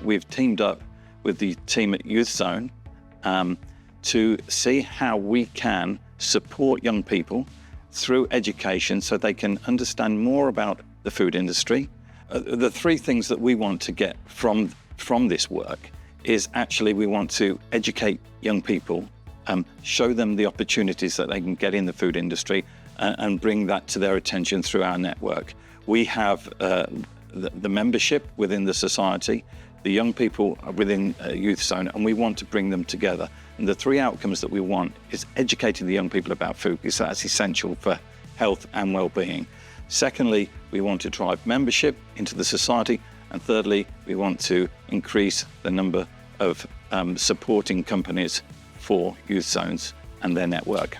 we've teamed up with the team at Youth Zone to see how we can support young people through education so they can understand more about the food industry. The three things that we want to get from this work is actually we want to educate young people, show them the opportunities that they can get in the food industry and bring that to their attention through our network. We have the membership within the society, the young people within Youth Zone, and we want to bring them together. And the three outcomes that we want is educating the young people about food, because that's essential for health and well-being. Secondly, we want to drive membership into the society. And thirdly, we want to increase the number of supporting companies for Youth Zones and their network.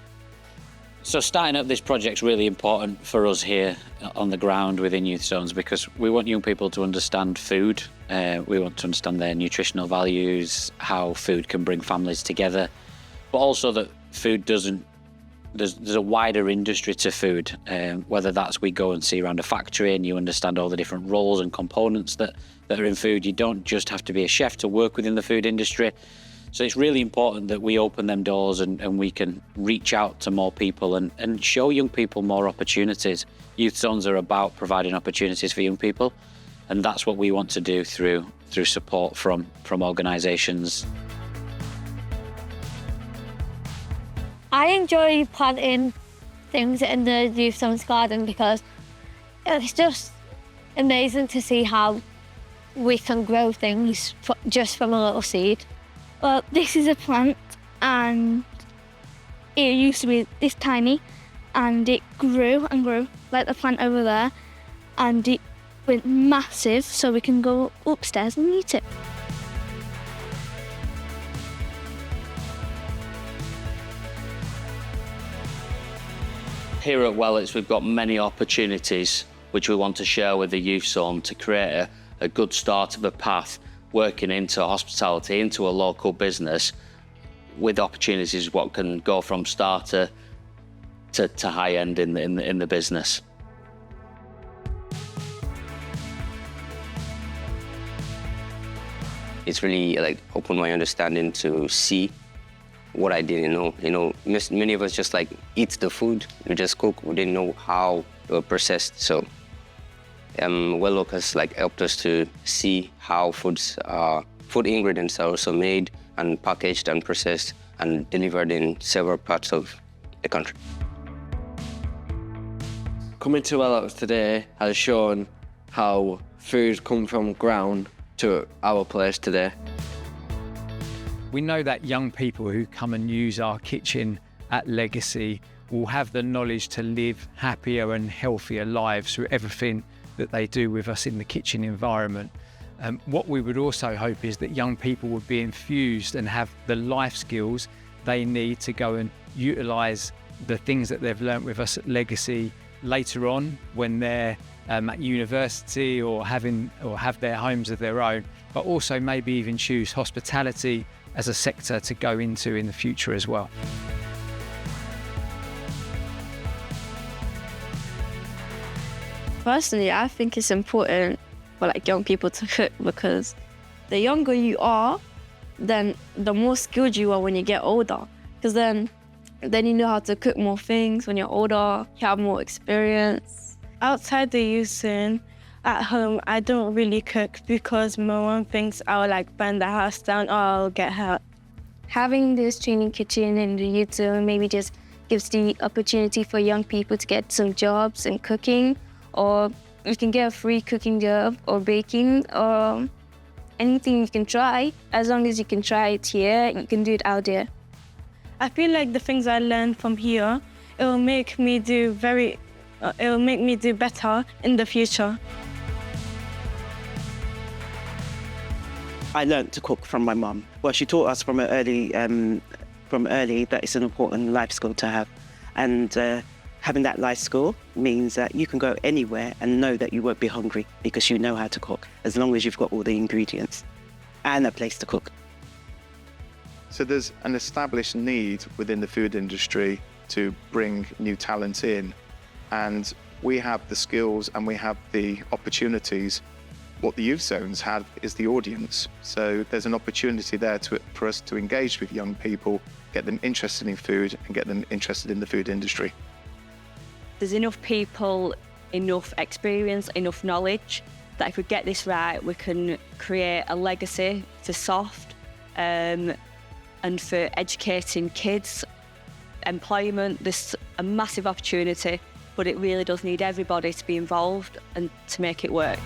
So starting up this project's really important for us here on the ground within Youth Zones, because we want young people to understand food. We want to understand their nutritional values, how food can bring families together, but also that food doesn't, there's a wider industry to food, whether that's we go and see around a factory and you understand all the different roles and components that are in food. You don't just have to be a chef to work within the food industry. So it's really important that we open them doors and we can reach out to more people and show young people more opportunities. Youth Zones are about providing opportunities for young people, and that's what we want to do through support from organisations. I enjoy planting things in the Youth Zones garden because it's just amazing to see how we can grow things just from a little seed. Well, this is a plant and it used to be this tiny and it grew and grew like the plant over there and it went massive so we can go upstairs and eat it. Here at Wellets, we've got many opportunities which we want to share with the Youth Zone to create a good start of a path working into hospitality, into a local business, with opportunities what can go from starter to high end in the business. It's really like opened my understanding to see what I didn't know. You know, many of us just like eat the food, we just cook, we didn't know how they were processed. So Well has like helped us to see how food ingredients are also made and packaged and processed and delivered in several parts of the country. Coming to Wellets today has shown how food come from ground to our place today. We know that young people who come and use our kitchen at Legacy will have the knowledge to live happier and healthier lives through everything that they do with us in the kitchen environment. What we would also hope is that young people would be infused and have the life skills they need to go and utilise the things that they've learnt with us at Legacy later on when they're at university or have their homes of their own, but also maybe even choose hospitality as a sector to go into in the future as well. Personally, I think it's important for like young people to cook because the younger you are, then the more skilled you are when you get older. Because then you know how to cook more things. When you're older, you have more experience. Outside the Youth Zone, at home, I don't really cook because my mom thinks I'll like burn the house down or I'll get hurt. Having this training kitchen in the Youth Zone maybe just gives the opportunity for young people to get some jobs in cooking, or you can get a free cooking job or baking or anything you can try. As long as you can try it here, you can do it out there. I feel like the things I learned from here, it will make me do better in the future. I learnt to cook from my mum. Well, she taught us from early that it's an important life skill to have. And having that life skill means that you can go anywhere and know that you won't be hungry because you know how to cook, as long as you've got all the ingredients and a place to cook. So there's an established need within the food industry to bring new talent in, and we have the skills and we have the opportunities what the youth zones have is the audience. So there's an opportunity there for us to engage with young people, get them interested in food and get them interested in the food industry. There's enough people, enough experience, enough knowledge that if we get this right, we can create a legacy for SOFHT and for educating kids, employment. There's a massive opportunity, but it really does need everybody to be involved and to make it work.